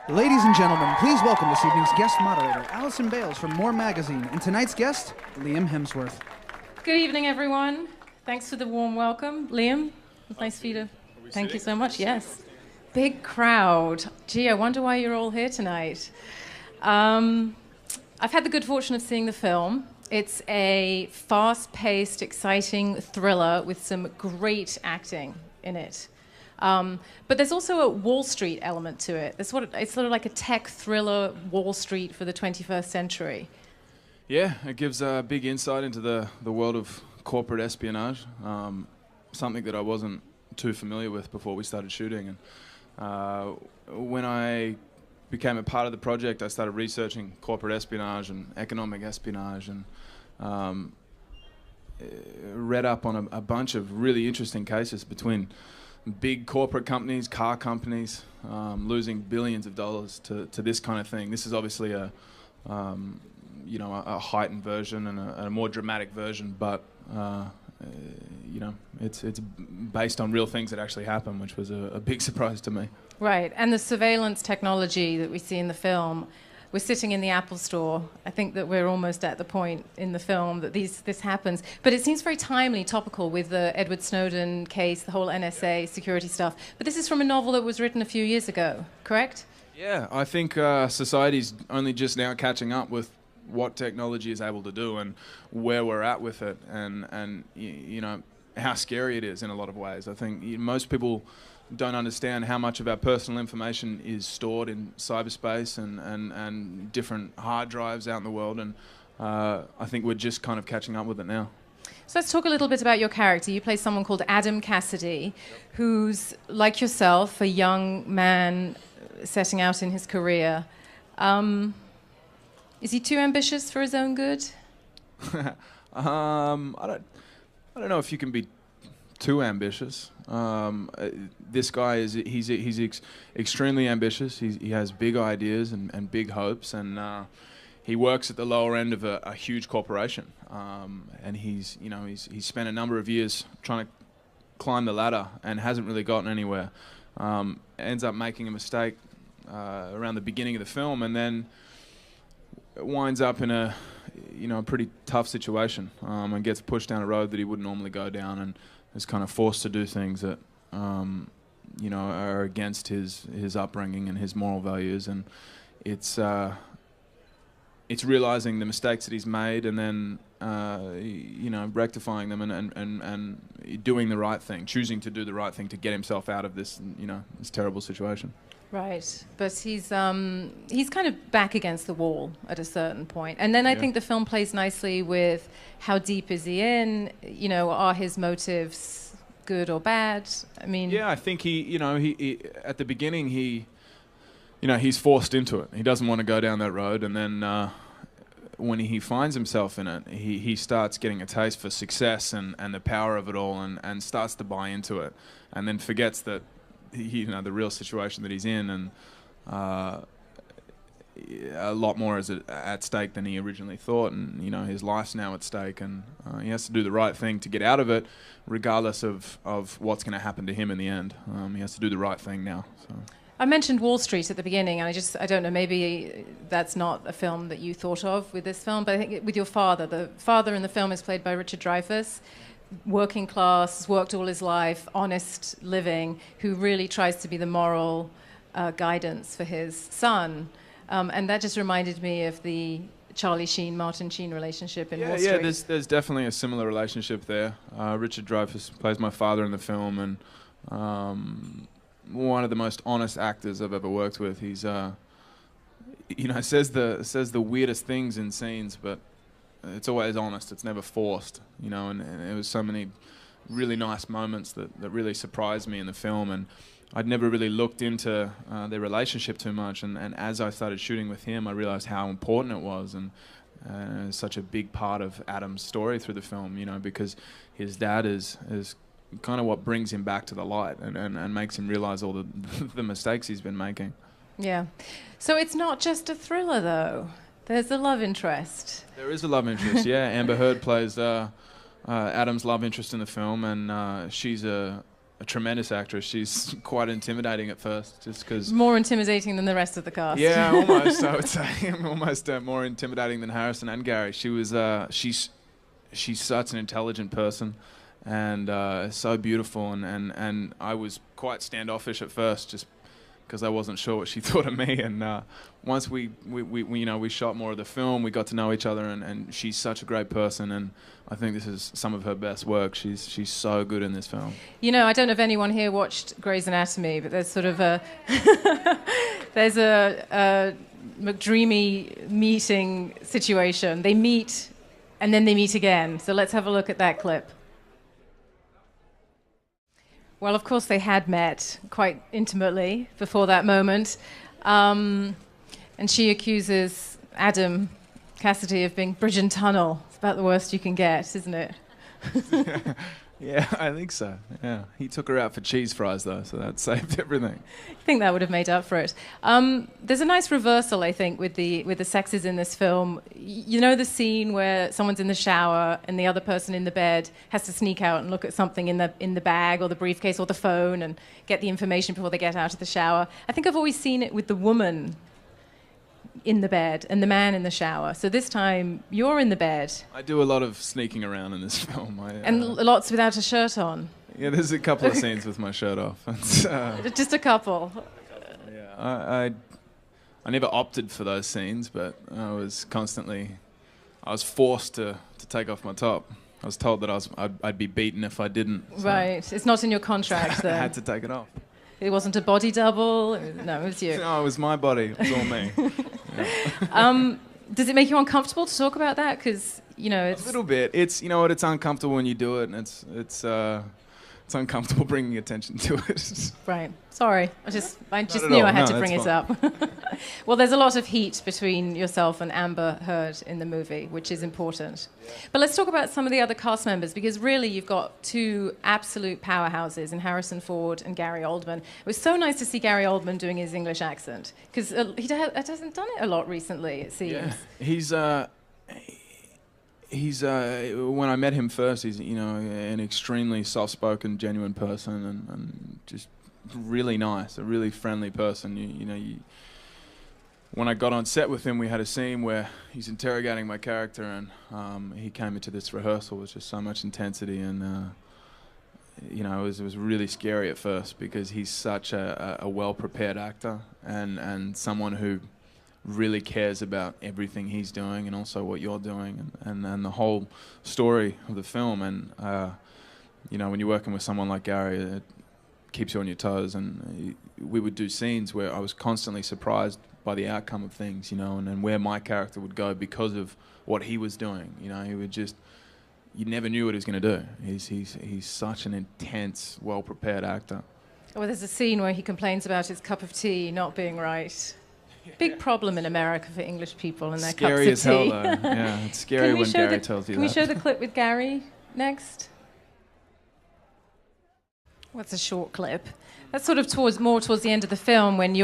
Ladies and gentlemen, please welcome this evening's guest moderator, Allison Bales from More Magazine, and tonight's guest, Liam Hemsworth. Good evening, everyone. Thanks for the warm welcome. Liam, it's nice for you to... Thank you so much, yes. Big crowd. Gee, I wonder why you're all here tonight. I've had the good fortune of seeing the film. It's a fast-paced, exciting thriller with some great acting in it. But there's also a Wall Street element to it. It's sort of like a tech thriller Wall Street for the 21st century. Yeah, it gives a big insight into the world of corporate espionage, something that I wasn't too familiar with before we started shooting. And when I became a part of the project, I started researching corporate espionage and economic espionage, and read up on a bunch of really interesting cases between big corporate companies, car companies, losing billions of dollars to this kind of thing. This is obviously a heightened version and a more dramatic version, but it's based on real things that actually happen, which was a big surprise to me. Right, and the surveillance technology that we see in the film. We're sitting in the Apple store. I think that we're almost at the point in the film that this happens. But it seems very timely, topical with the Edward Snowden case, the whole NSA security stuff. But this is from a novel that was written a few years ago, correct? Yeah, I think society's only just now catching up with what technology is able to do and where we're at with it, and how scary it is in a lot of ways. I think most people don't understand how much of our personal information is stored in cyberspace and different hard drives out in the world, and I think we're just kind of catching up with it now. So let's talk a little bit about your character. You play someone called Adam Cassidy, who's, like yourself, a young man setting out in his career. Is he too ambitious for his own good? I don't know if you can be too ambitious. This guy he's extremely ambitious. He has big ideas and big hopes, and he works at the lower end of a huge corporation. And he's spent a number of years trying to climb the ladder and hasn't really gotten anywhere. Ends up making a mistake around the beginning of the film, and then winds up in a pretty tough situation, and gets pushed down a road that he wouldn't normally go down, and is kind of forced to do things that are against his upbringing and his moral values, and it's realizing the mistakes that he's made, and then rectifying them and doing the right thing, choosing to do the right thing to get himself out of this this terrible situation. Right, but he's kind of back against the wall at a certain point. And then I think the film plays nicely with how deep is he in, are his motives good or bad? I mean... Yeah, I think he at the beginning, he's forced into it. He doesn't want to go down that road, and then when he finds himself in it, he starts getting a taste for success and the power of it all, and starts to buy into it, and then forgets that the real situation that he's in, and a lot more is at stake than he originally thought, and his life's now at stake, and he has to do the right thing to get out of it, regardless of what's going to happen to him in the end. He has to do the right thing now. So. I mentioned Wall Street at the beginning, and I don't know, maybe that's not a film that you thought of with this film, but I think with your father, the father in the film is played by Richard Dreyfuss, working class, worked all his life, honest living, who really tries to be the moral guidance for his son. And that just reminded me of the Charlie Sheen, Martin Sheen relationship in Wall Street. Yeah, there's definitely a similar relationship there. Richard Dreyfuss plays my father in the film, and one of the most honest actors I've ever worked with. He's says the weirdest things in scenes, but it's always honest. It's never forced, and there was so many really nice moments that really surprised me in the film, and I'd never really looked into their relationship too much, and as I started shooting with him, I realized how important it was, and it's such a big part of Adam's story through the film, because his dad is kind of what brings him back to the light and makes him realize all the mistakes he's been making. Yeah. So it's not just a thriller, though. There's a love interest. There is a love interest, yeah. Amber Heard plays Adam's love interest in the film, and she's a a tremendous actress. She's quite intimidating at first, just because. More intimidating than the rest of the cast. Yeah, almost. I would say almost more intimidating than Harrison and Gary. She's such an intelligent person, and so beautiful. And I was quite standoffish at first, just because I wasn't sure what she thought of me. And once we shot more of the film, we got to know each other, and she's such a great person, and I think this is some of her best work. She's so good in this film. You know, I don't know if anyone here watched Grey's Anatomy, but there's sort of a there's a McDreamy meeting situation. They meet and then they meet again. So let's have a look at that clip. Well, of course, they had met quite intimately before that moment. And she accuses Adam Cassidy of being bridge and tunnel. It's about the worst you can get, isn't it? Yeah, I think so. Yeah, he took her out for cheese fries, though, so that saved everything. I think that would have made up for it. There's a nice reversal, I think, with the sexes in this film. You know the scene where someone's in the shower and the other person in the bed has to sneak out and look at something in the bag or the briefcase or the phone and get the information before they get out of the shower. I think I've always seen it with the woman in the bed and the man in the shower. So this time you're in the bed. I do a lot of sneaking around in this film. And lots without a shirt on. Yeah, there's a couple of scenes with my shirt off. Just a couple. Yeah, I never opted for those scenes, but I was forced to take off my top. I was told that I'd be beaten if I didn't. So right, it's not in your contract then. I had to take it off. It wasn't a body double? No, it was you. No, it was my body. It was all me. Yeah. Does it make you uncomfortable to talk about that? Because, you know, it's... A little bit. It's, you know what, it's uncomfortable when you do it, and it's uncomfortable bringing attention to it. Right. Sorry. I just knew I had to bring it up. Well, there's a lot of heat between yourself and Amber Heard in the movie, which is important. Yeah. But let's talk about some of the other cast members, because really you've got two absolute powerhouses in Harrison Ford and Gary Oldman. It was so nice to see Gary Oldman doing his English accent, because he hasn't done it a lot recently, it seems. Yeah. He's when I met him first, he's, you know, an extremely soft-spoken, genuine person, and just really nice, a really friendly person. When I got on set with him, we had a scene where he's interrogating my character, and he came into this rehearsal with just so much intensity, and it was really scary at first, because he's such a well-prepared actor and someone who really cares about everything he's doing and also what you're doing and the whole story of the film. And when you're working with someone like Gary, it keeps you on your toes. And we would do scenes where I was constantly surprised by the outcome of things, and where my character would go because of what he was doing. He would just, you never knew what he was going to do. He's such an intense, well-prepared actor. Well, there's a scene where he complains about his cup of tea not being right. Big problem in America for English people and their cups of tea. Scary as hell, though. Yeah, it's scary when Gary tells you that. Can we show the clip with Gary next? What's a short clip? That's sort of more towards the end of the film when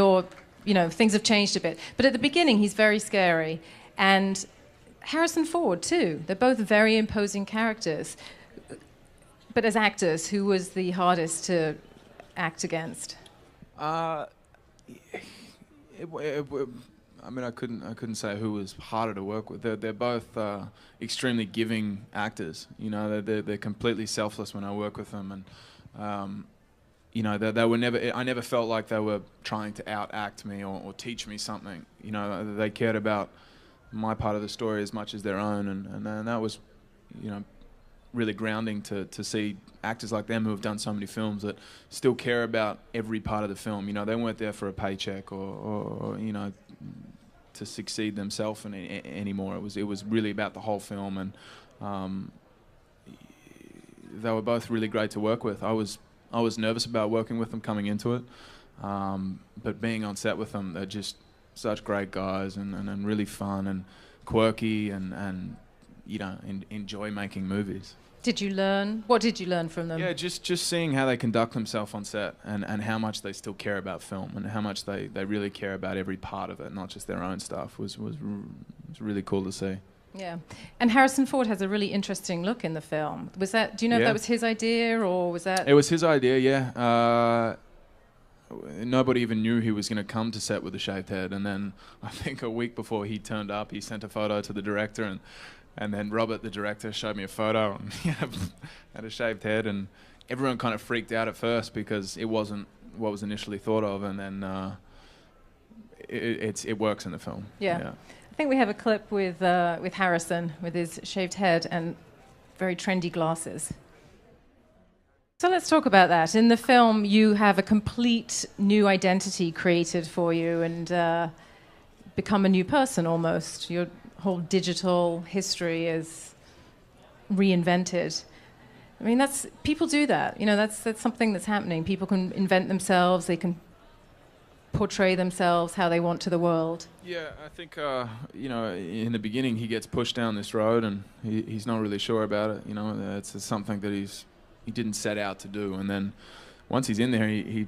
things have changed a bit. But at the beginning, he's very scary. And Harrison Ford, too. They're both very imposing characters. But as actors, who was the hardest to act against? I couldn't say who was harder to work with. They're both extremely giving actors. They're completely selfless when I work with them, and they were never. I never felt like they were trying to outact me or teach me something. They cared about my part of the story as much as their own, and that was, really grounding to see actors like them who have done so many films that still care about every part of the film. They weren't there for a paycheck or to succeed themselves anymore. It was really about the whole film, and they were both really great to work with. I was nervous about working with them coming into it, but being on set with them, they're just such great guys and really fun and quirky and enjoy making movies. What did you learn from them? Yeah, just seeing how they conduct themselves on set and how much they still care about film and how much they really care about every part of it, not just their own stuff, was really cool to see. Yeah. And Harrison Ford has a really interesting look in the film. Was that? Do you know if that was his idea or was that? It was his idea. Yeah. Nobody even knew he was going to come to set with a shaved head, and then I think a week before he turned up, he sent a photo to the director, and then Robert, the director, showed me a photo and he had a shaved head, and everyone kind of freaked out at first because it wasn't what was initially thought of, and then it works in the film. Yeah. I think we have a clip with Harrison with his shaved head and very trendy glasses. So let's talk about that. In the film, you have a complete new identity created for you and become a new person almost. Your whole digital history is reinvented. I mean, people do that. You know, that's something that's happening. People can invent themselves. They can portray themselves how they want to the world. Yeah, I think, you know, in the beginning he gets pushed down this road and he's not really sure about it. You know, it's something that he didn't set out to do. And then once he's in there, he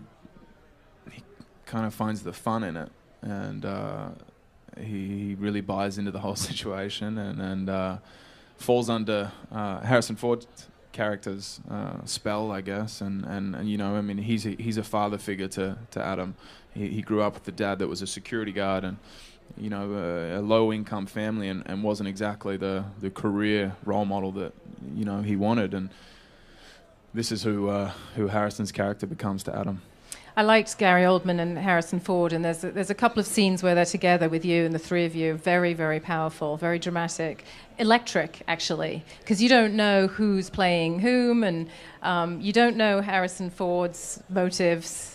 kind of finds the fun in it. And he really buys into the whole situation and falls under Harrison Ford's character's spell, I guess. And you know, I mean, he's a father figure to Adam. He grew up with a dad that was a security guard and, you know, a low-income family and wasn't exactly the career role model that, you know, he wanted. And this is who Harrison's character becomes to Adam. I liked Gary Oldman and Harrison Ford, and there's a couple of scenes where they're together with you and the three of you. Very, very powerful, very dramatic, electric, actually, because you don't know who's playing whom, and you don't know Harrison Ford's motives.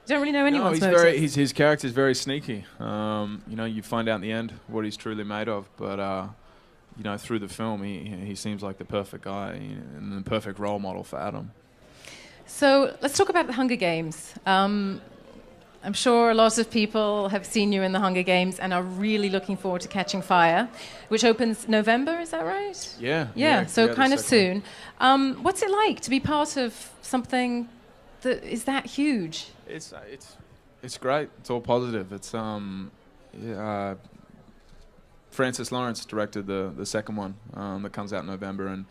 You don't really know anyone's motives. His character's very sneaky. You know, you find out in the end what he's truly made of, but you know, through the film, he seems like the perfect guy and the perfect role model for Adam. So let's talk about the Hunger Games. I'm sure a lot of people have seen you in the Hunger Games and are really looking forward to Catching Fire, which opens November, is that right? Yeah. So kind of soon. What's it like to be part of something that is that huge? It's great. It's all positive. It's Francis Lawrence directed the second one that comes out in November, and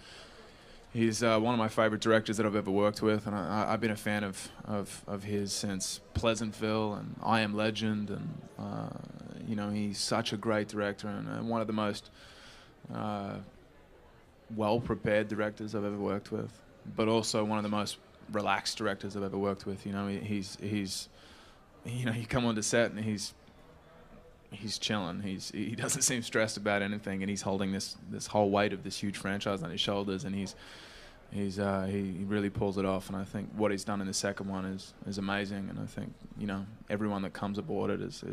he's one of my favorite directors that I've ever worked with, and I've been a fan of his since Pleasantville and I Am Legend, and you know, he's such a great director and one of the most well-prepared directors I've ever worked with, but also one of the most relaxed directors I've ever worked with. You know, he's you know, you come onto set and he's chilling. He doesn't seem stressed about anything, and he's holding this whole weight of this huge franchise on his shoulders, and he really pulls it off. And I think what he's done in the second one is amazing. And I think, you know, everyone that comes aboard it is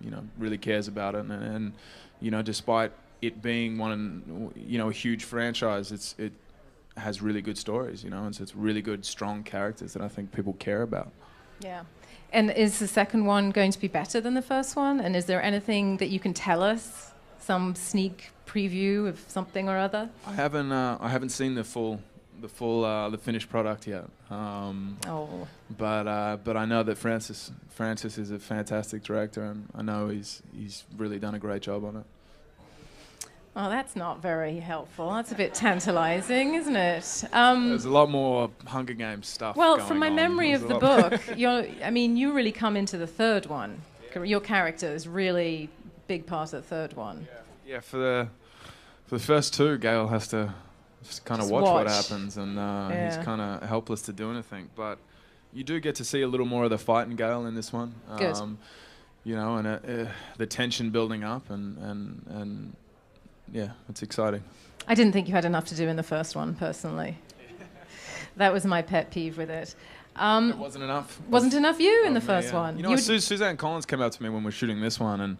you know, really cares about it. And you know, despite it being you know, a huge franchise, it has really good stories. You know, and so it's really good, strong characters that I think people care about. Yeah. And is the second one going to be better than the first one? And is there anything that you can tell us? Some sneak preview of something or other? I haven't seen the finished product yet. But I know that Francis is a fantastic director, and I know he's really done a great job on it. Oh, that's not very helpful. That's a bit tantalizing, isn't it? There's a lot more Hunger Games stuff. Well, going from my on. memory There's of the book, you really come into the third one. Your character is really a big part of the third one. Yeah. For the first two, Gale has to just kind of watch what happens, and he's kind of helpless to do anything. But you do get to see a little more of the fight in Gale in this one. Good. You know, and the tension building up, and yeah, it's exciting. I didn't think you had enough to do in the first one, personally. That was my pet peeve with it. It wasn't enough. Wasn't enough you in the first one. You know, Suzanne Collins came up to me when we were shooting this one,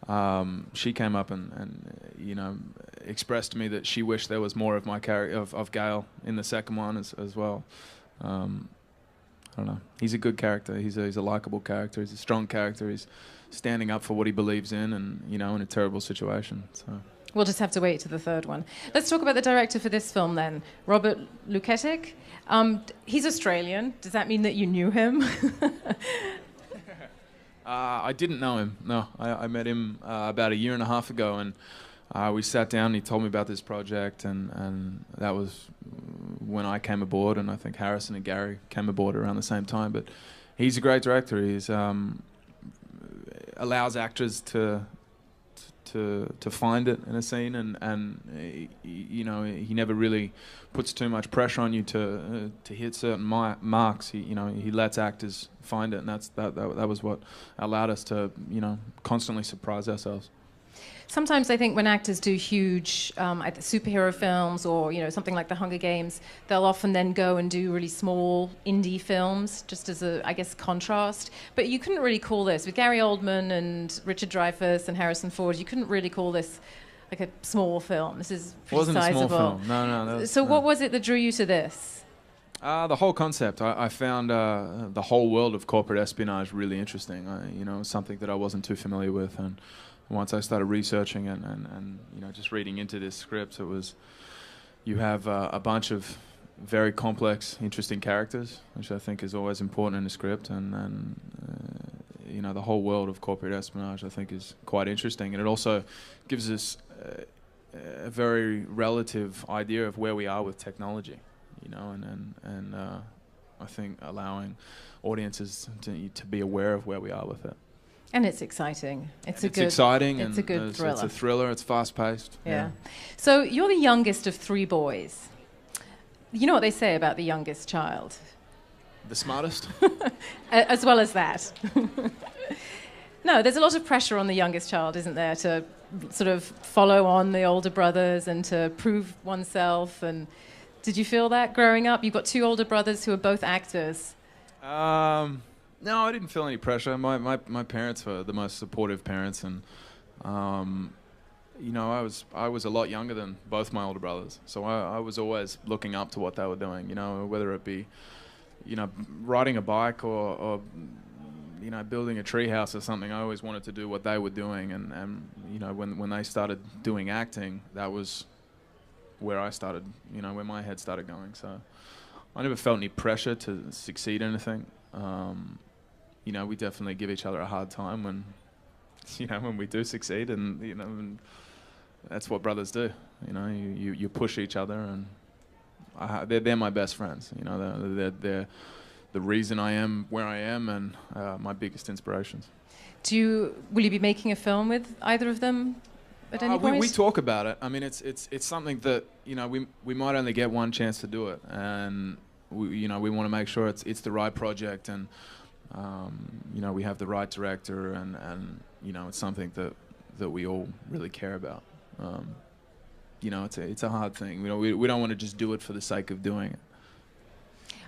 and she came up and you know, expressed to me that she wished there was more of my character of Gale in the second one as well. I don't know. He's a good character. He's a likable character. He's a strong character. He's standing up for what he believes in, and you know, in a terrible situation. So. We'll just have to wait to the third one. Let's talk about the director for this film then, Robert Luketic. He's Australian. Does that mean that you knew him? I didn't know him. No, I met him about a year and a half ago, and we sat down and he told me about this project, and that was when I came aboard, and I think Harrison and Gary came aboard around the same time. But he's a great director. He's allows actors to find it in a scene, and you know, he never really puts too much pressure on you to hit certain marks. He lets actors find it, and that was what allowed us to, you know, constantly surprise ourselves. Sometimes I think when actors do huge either superhero films or, you know, something like The Hunger Games, they'll often then go and do really small indie films just as a, I guess, contrast. But you couldn't really call this, with Gary Oldman and Richard Dreyfuss and Harrison Ford, you couldn't really call this like a small film. This is pretty Wasn't sizable. a small film. No. So what was it that drew you to this? The whole concept. I found the whole world of corporate espionage really interesting. You know, something that I wasn't too familiar with, and once I started researching and you know, just reading into this script, it was, you have a bunch of very complex, interesting characters, which I think is always important in a script, and you know, the whole world of corporate espionage I think is quite interesting, and it also gives us a very relative idea of where we are with technology, you know, and I think allowing audiences to be aware of where we are with it. And it's exciting. It's a good thriller. It's a thriller. It's fast-paced. Yeah. So you're the youngest of 3 boys. You know what they say about the youngest child? The smartest? As well as that. No, there's a lot of pressure on the youngest child, isn't there, to sort of follow on the older brothers and to prove oneself. And did you feel that growing up? You've got 2 older brothers who are both actors. No, I didn't feel any pressure. My parents were the most supportive parents, and you know, I was a lot younger than both my older brothers, so I was always looking up to what they were doing. You know, whether it be, you know, riding a bike or you know, building a treehouse or something. I always wanted to do what they were doing, and you know, when they started doing acting, that was where I started. You know, where my head started going. So I never felt any pressure to succeed in anything. You know, we definitely give each other a hard time when, you know, when we do succeed, and you know, and that's what brothers do. You know, you push each other, and they're my best friends. You know, they're the reason I am where I am, and my biggest inspirations. Will you be making a film with either of them at any point? We talk about it. I mean, it's something that, you know, we might only get one chance to do it, and you know, we want to make sure it's the right project, and you know, we have the right director, and you know, it's something that we all really care about. You know, it's a hard thing. You know, we don't want to just do it for the sake of doing it.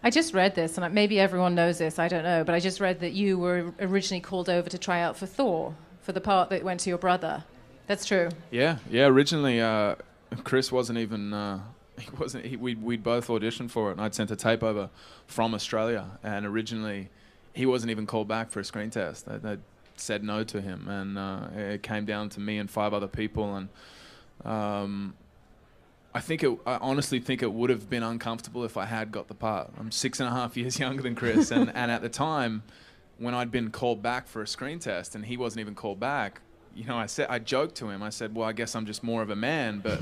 I just read this, and maybe everyone knows this, I don't know, but I just read that you were originally called over to try out for Thor, for the part that went to your brother. That's true? Yeah. Originally, Chris wasn't even. We'd both auditioned for it, and I'd sent a tape over from Australia, and originally he wasn't even called back for a screen test. They said no to him, and it came down to me and 5 other people, and I honestly think it would have been uncomfortable if I had got the part. I'm 6.5 years younger than Chris, and at the time, when I'd been called back for a screen test and he wasn't even called back, you know, I joked to him. I said, "Well, I guess I'm just more of a man." But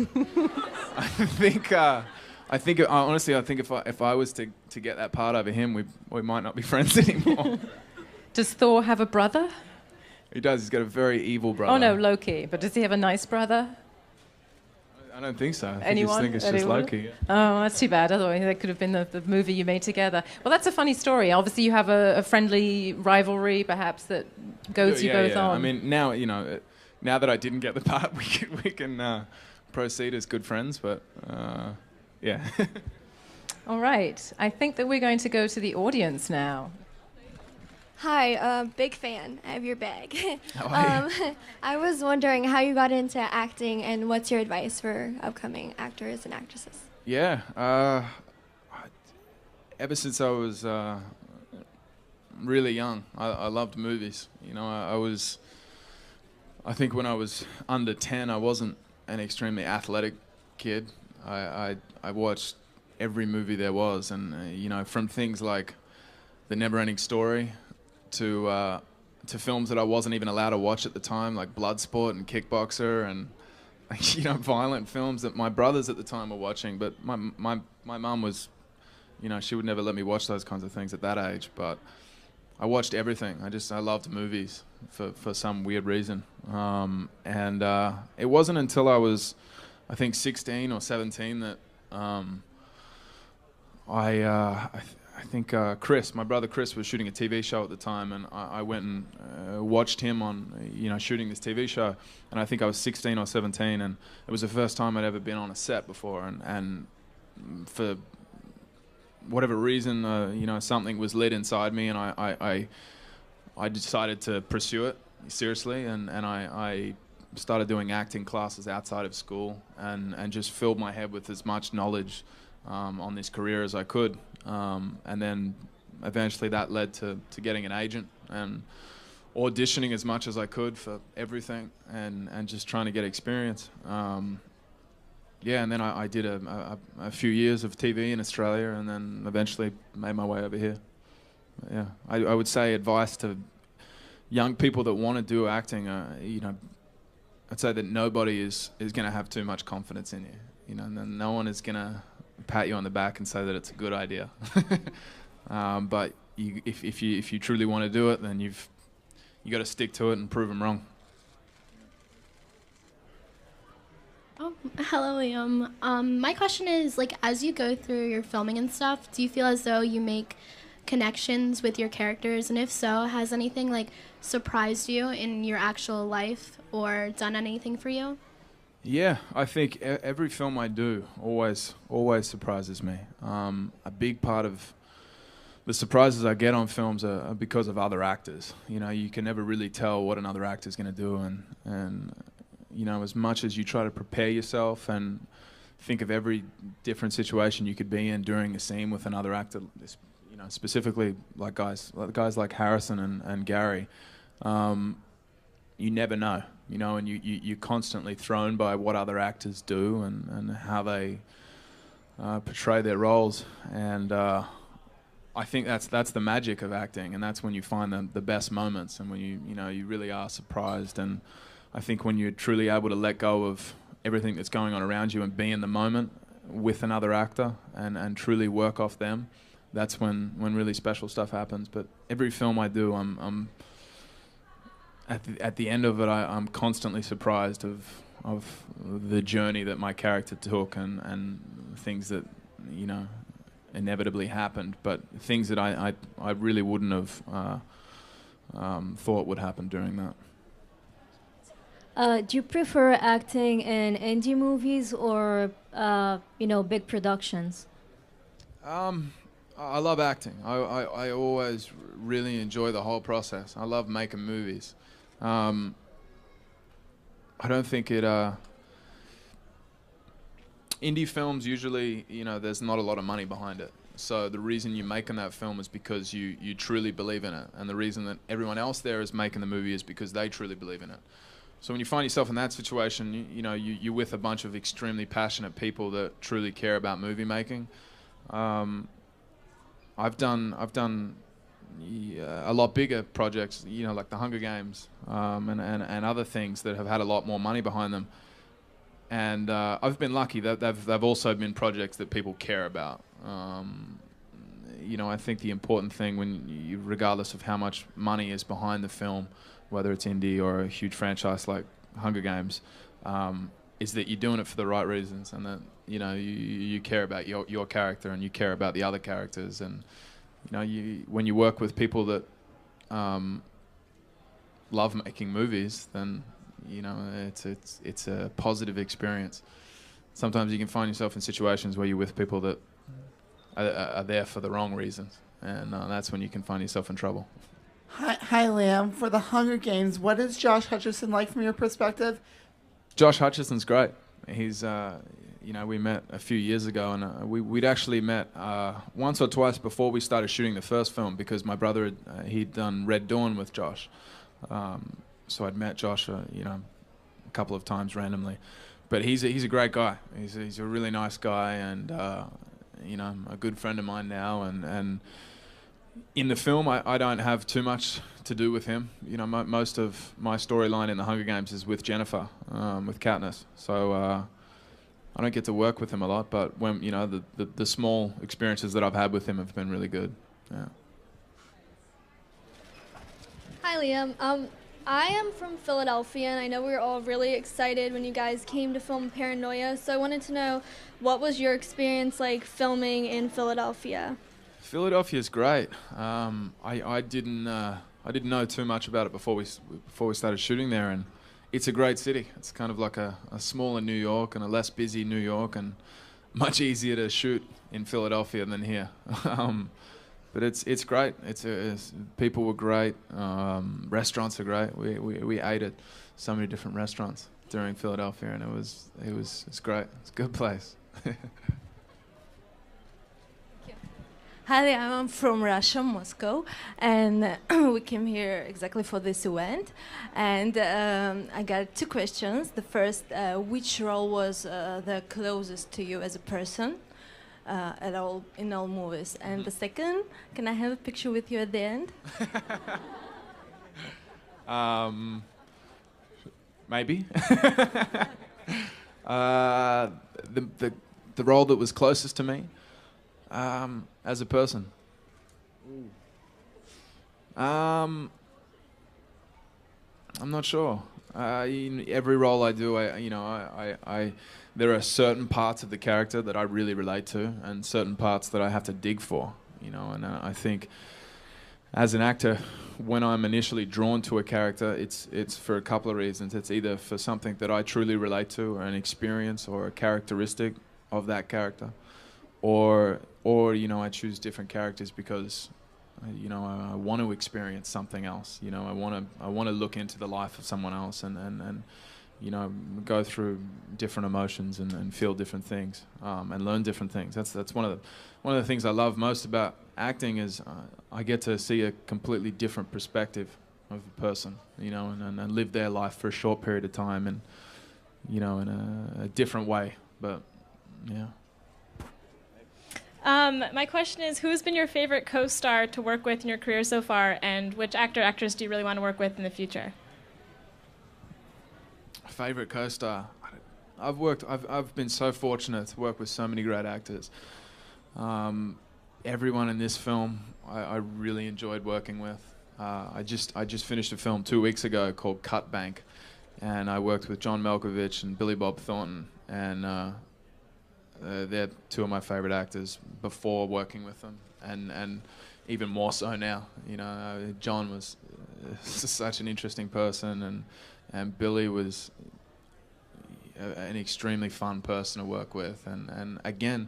honestly, if I was to get that part over him, we might not be friends anymore. Does Thor have a brother? He does. He's got a very evil brother. Oh no, Loki. But does he have a nice brother? I don't think so. I Anyone? think it's just Loki. Oh, that's too bad. Otherwise, that could have been the movie you made together. Well, that's a funny story. Obviously, you have a friendly rivalry, perhaps, that goads you both on. I mean, now, you know, now that I didn't get the part, we can proceed as good friends. But yeah. All right. I think that we're going to go to the audience now. Hi, big fan. I have your bag. How are you? I was wondering how you got into acting and what's your advice for upcoming actors and actresses? Yeah. Ever since I was really young, I loved movies. You know, I think when I was under 10, I wasn't an extremely athletic kid. I watched every movie there was, and you know, from things like The Never-Ending Story to films that I wasn't even allowed to watch at the time, like Bloodsport and Kickboxer, and violent films that my brothers at the time were watching. But my mum was, she would never let me watch those kinds of things at that age. But I watched everything. I loved movies for some weird reason. And it wasn't until I was, I think, 16 or 17 that I think Chris, my brother Chris, was shooting a TV show at the time, and I went and watched him on, shooting this TV show. And I think I was 16 or 17, and it was the first time I'd ever been on a set before. And for whatever reason, something was lit inside me, and I decided to pursue it seriously, and I started doing acting classes outside of school, and just filled my head with as much knowledge on this career as I could. And then eventually that led to getting an agent and auditioning as much as I could for everything, and just trying to get experience. And then I did a few years of TV in Australia, and then eventually made my way over here. Yeah, I would say advice to young people that want to do acting, I'd say that nobody is going to have too much confidence in you. And no one is going to pat you on the back and say that it's a good idea. But if you truly want to do it, then you got to stick to it and prove them wrong. Oh, hello, Liam. My question is, as you go through your filming and stuff, do you feel as though you make connections with your characters? And if so, has anything, surprised you in your actual life or done anything for you? Yeah, I think every film I do always surprises me. A big part of the surprises I get on films are because of other actors. You can never really tell what another actor's going to do, and as much as you try to prepare yourself and think of every different situation you could be in during a scene with another actor, specifically guys like Harrison and Gary, you never know, and you're constantly thrown by what other actors do and how they portray their roles. And I think that's the magic of acting, and that's when you find the best moments, and when you really are surprised. And I think when you're truly able to let go of everything that's going on around you and be in the moment with another actor and truly work off them, that's when really special stuff happens. But every film I do, I'm at the end of it, I'm constantly surprised of the journey that my character took, and things that inevitably happened, but things that I really wouldn't have thought would happen during that. Do you prefer acting in indie movies or big productions? I love acting. I always really enjoy the whole process. I love making movies. I don't think it... indie films usually, there's not a lot of money behind it. So the reason you're making that film is because you truly believe in it. And the reason that everyone else there is making the movie is because they truly believe in it. So when you find yourself in that situation, you're with a bunch of extremely passionate people that truly care about movie making. I've done a lot bigger projects, like the Hunger Games, and other things that have had a lot more money behind them. And I've been lucky that they've also been projects that people care about. I think the important thing regardless of how much money is behind the film, whether it's indie or a huge franchise like Hunger Games, is that you're doing it for the right reasons, and that you care about your character, and you care about the other characters, and when you work with people that love making movies, then it's a positive experience. Sometimes you can find yourself in situations where you're with people that are there for the wrong reasons, and that's when you can find yourself in trouble. Hi, Liam. For the Hunger Games, what is Josh Hutcherson like from your perspective? Josh Hutcherson's great. He's, we met a few years ago, and we'd actually met once or twice before we started shooting the first film, because my brother, he'd done Red Dawn with Josh. So I'd met Josh, a couple of times randomly. But he's a great guy. He's a really nice guy, and a good friend of mine now, and In the film, I don't have too much to do with him. You know, most of my storyline in the Hunger Games is with Jennifer, with Katniss. So I don't get to work with him a lot, but when you know the small experiences that I've had with him have been really good. Yeah. Hi, Liam. I am from Philadelphia, and I know we were all really excited when you guys came to film Paranoia. So I wanted to know, what was your experience like filming in Philadelphia? Philadelphia is great. I didn't know too much about it before we started shooting there, and it's a great city. It's kind of like a smaller New York and a less busy New York, and much easier to shoot in Philadelphia than here. But it's great. People were great. Restaurants are great. We ate at so many different restaurants during Philadelphia, and it's great. It's a good place. Hi, I'm from Russia, Moscow, and we came here exactly for this event. And I got two questions. The first, which role was the closest to you as a person in all movies? And the second, can I have a picture with you at the end? Maybe. The role that was closest to me. As a person, I'm not sure. In every role I do, there are certain parts of the character that I really relate to, and certain parts that I have to dig for. You know, and I think as an actor, when I'm initially drawn to a character, it's for a couple of reasons. It's either for something that I truly relate to, or an experience, or a characteristic of that character. Or you know, I choose different characters because you know, I want to experience something else. You know, I want to look into the life of someone else and you know, go through different emotions and feel different things and learn different things. That's one of the things I love most about acting is I get to see a completely different perspective of a person. You know, and live their life for a short period of time, and you know, in a different way. But yeah. My question is, who's been your favorite co-star to work with in your career so far, and which actor, actress do you really want to work with in the future? Favorite co-star? I've been so fortunate to work with so many great actors. Everyone in this film I really enjoyed working with. I just finished a film 2 weeks ago called Cut Bank, and I worked with John Malkovich and Billy Bob Thornton, and they're two of my favorite actors before working with them, and even more so now. You know, John was such an interesting person, and Billy was an extremely fun person to work with, and again,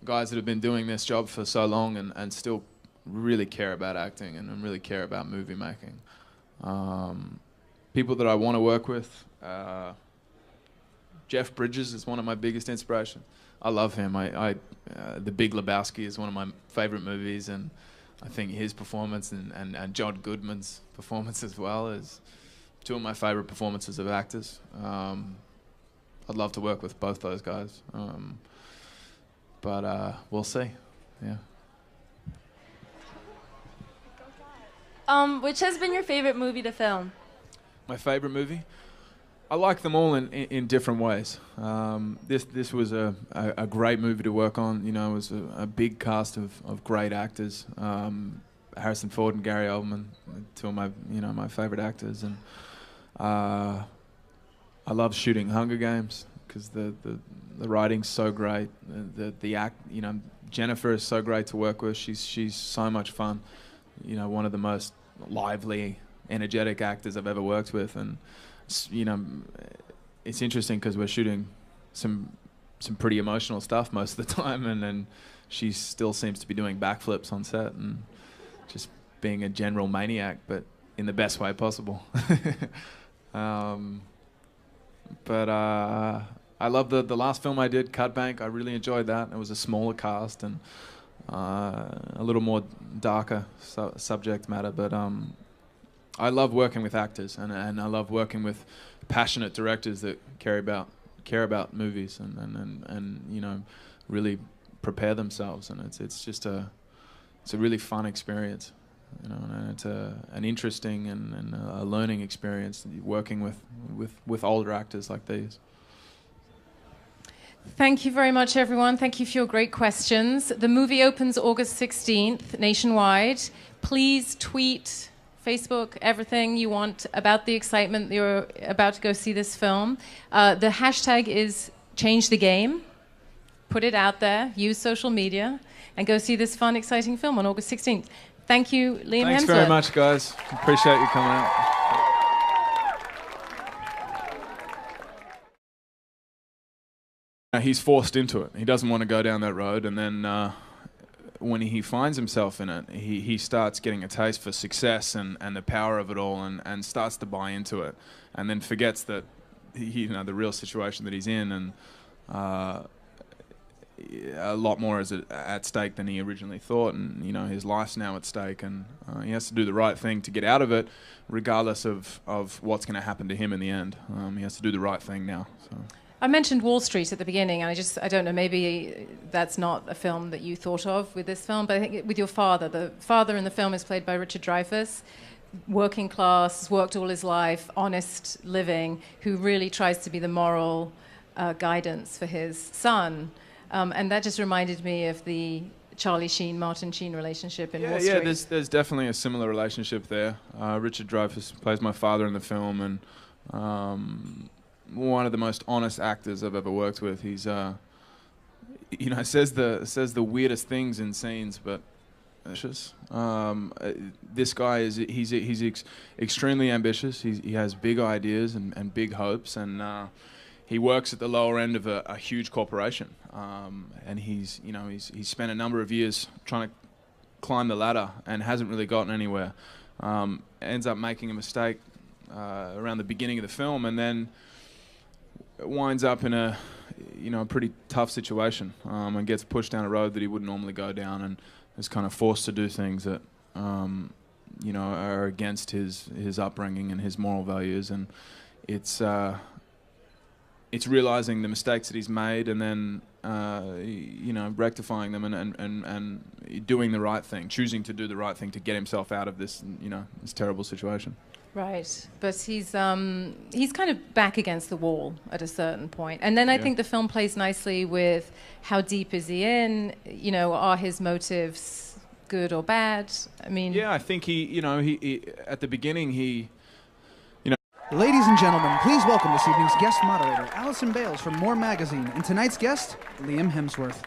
guys that have been doing this job for so long and still really care about acting and really care about movie making. People that I want to work with, Jeff Bridges is one of my biggest inspirations. I love him. The Big Lebowski is one of my favorite movies, and I think his performance and John Goodman's performance as well is two of my favorite performances of actors. I'd love to work with both those guys, but we'll see. Yeah. Which has been your favorite movie to film? My favorite movie? I like them all in different ways. This was a great movie to work on. You know, it was a big cast of great actors. Harrison Ford and Gary Oldman, two of my favorite actors, and I love shooting Hunger Games because the writing's so great. The act, you know, Jennifer is so great to work with. She's so much fun. You know, one of the most lively, energetic actors I've ever worked with, and you know, it's interesting because we're shooting some pretty emotional stuff most of the time, and then she still seems to be doing backflips on set and just being a general maniac, but in the best way possible. But I love the last film I did, Cut Bank. I really enjoyed that. It was a smaller cast and a little more darker subject matter, but I love working with actors, and I love working with passionate directors that care about movies and you know, really prepare themselves, and it's just it's a really fun experience, you know, and it's an interesting and a learning experience working with older actors like these. Thank you very much, everyone. Thank you for your great questions. The movie opens August 16th nationwide. Please tweet, Facebook, everything you want about the excitement that you're about to go see this film. The hashtag is Change the Game. Put it out there, use social media, and go see this fun, exciting film on August 16th. Thank you, Liam Hemsworth. Thanks very much, guys. Appreciate you coming out. He's forced into it. He doesn't want to go down that road, and then when he finds himself in it, he starts getting a taste for success and the power of it all, and starts to buy into it, and then forgets that the real situation that he's in, and a lot more is at stake than he originally thought, and his life's now at stake, and he has to do the right thing to get out of it, regardless of what's going to happen to him in the end. He has to do the right thing now. So. I mentioned Wall Street at the beginning, and I don't know, maybe that's not a film that you thought of with this film, but I think with your father, the father in the film is played by Richard Dreyfuss, working class, worked all his life, honest living, who really tries to be the moral guidance for his son. And that just reminded me of the Charlie Sheen, Martin Sheen relationship in Wall Street. Yeah, there's definitely a similar relationship there. Richard Dreyfuss plays my father in the film, and one of the most honest actors I've ever worked with. He's, says the weirdest things in scenes, but this guy he's extremely ambitious. He has big ideas and big hopes, and he works at the lower end of a huge corporation. And he's spent a number of years trying to climb the ladder and hasn't really gotten anywhere. Ends up making a mistake around the beginning of the film, and then winds up in a pretty tough situation, and gets pushed down a road that he wouldn't normally go down, and is kind of forced to do things that are against his upbringing and his moral values, and it's realizing the mistakes that he's made, and then rectifying them, and doing the right thing, choosing to do the right thing to get himself out of this this terrible situation. Right, but he's kind of back against the wall at a certain point, and then I think the film plays nicely with how deep is he in? Are his motives good or bad? I mean, I think he at the beginning he. Ladies and gentlemen, please welcome this evening's guest moderator, Allison Bales from More Magazine, and tonight's guest, Liam Hemsworth.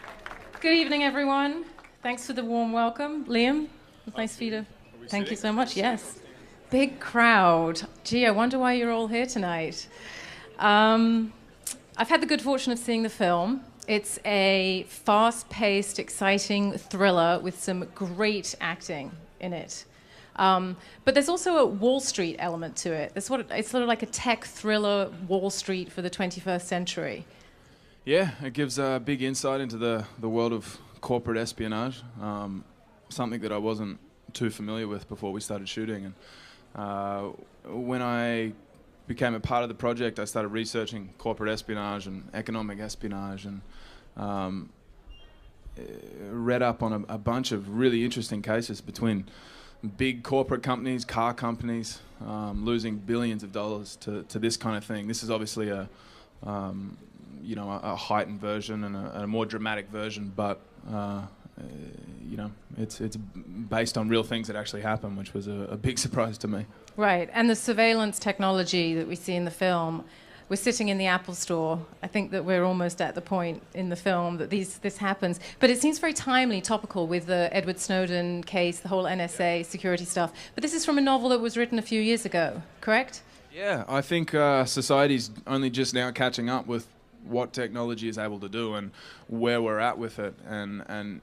Good evening, everyone. Thanks for the warm welcome, Liam. It's nice for you to. Thank you so much. Yes. Big crowd. Gee, I wonder why you're all here tonight. I've had the good fortune of seeing the film. It's a fast-paced, exciting thriller with some great acting in it. But there's also a Wall Street element to it. It's sort of like a tech thriller Wall Street for the 21st century. Yeah, it gives a big insight into the world of corporate espionage, something that I wasn't too familiar with before we started shooting. And when I became a part of the project, I started researching corporate espionage and economic espionage, and read up on a bunch of really interesting cases between big corporate companies, car companies, losing billions of dollars to this kind of thing. This is obviously a heightened version and a more dramatic version, but it's based on real things that actually happen, which was a big surprise to me. Right, and the surveillance technology that we see in the film, we're sitting in the Apple store. I think that we're almost at the point in the film that this happens. But it seems very timely, topical with the Edward Snowden case, the whole NSA security stuff. But this is from a novel that was written a few years ago, correct? Yeah, I think society's only just now catching up with what technology is able to do and where we're at with it, and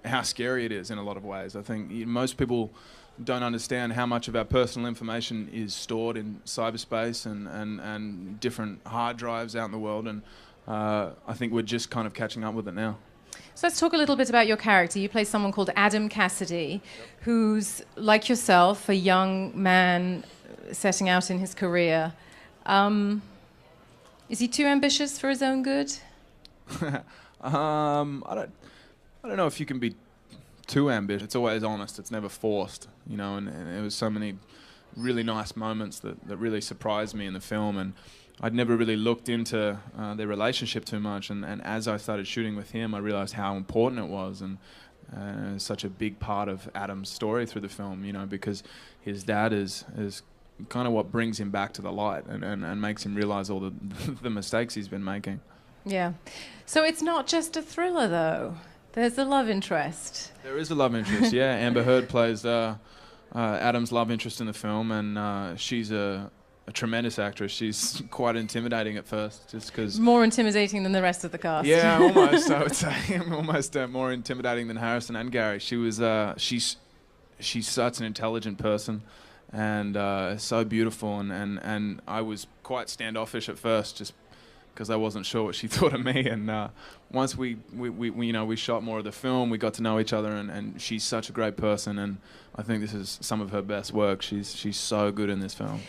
how scary it is in a lot of ways. I think most people don't understand how much of our personal information is stored in cyberspace and different hard drives out in the world, and I think we're just kind of catching up with it now. So let's talk a little bit about your character. You play someone called Adam Cassidy, who's, like yourself, a young man setting out in his career. Is he too ambitious for his own good? I don't know if you can be too ambitious. It's always honest. It's never forced, you know. And there was so many really nice moments that really surprised me in the film, and I'd never really looked into their relationship too much. And as I started shooting with him, I realized how important it was, and it's such a big part of Adam's story through the film, you know, because his dad is kind of what brings him back to the light and makes him realize all the mistakes he's been making. Yeah. So it's not just a thriller, though. There's a love interest. There is a love interest, yeah. Amber Heard plays Adam's love interest in the film, and she's a tremendous actress. She's quite intimidating at first, just because... More intimidating than the rest of the cast. Yeah, almost, I would say. Almost more intimidating than Harrison and Gary. She was, she's such an intelligent person, and so beautiful, and I was quite standoffish at first, just because I wasn't sure what she thought of me. And once we you know, we shot more of the film, we got to know each other, and she's such a great person, and I think this is some of her best work. She's so good in this film.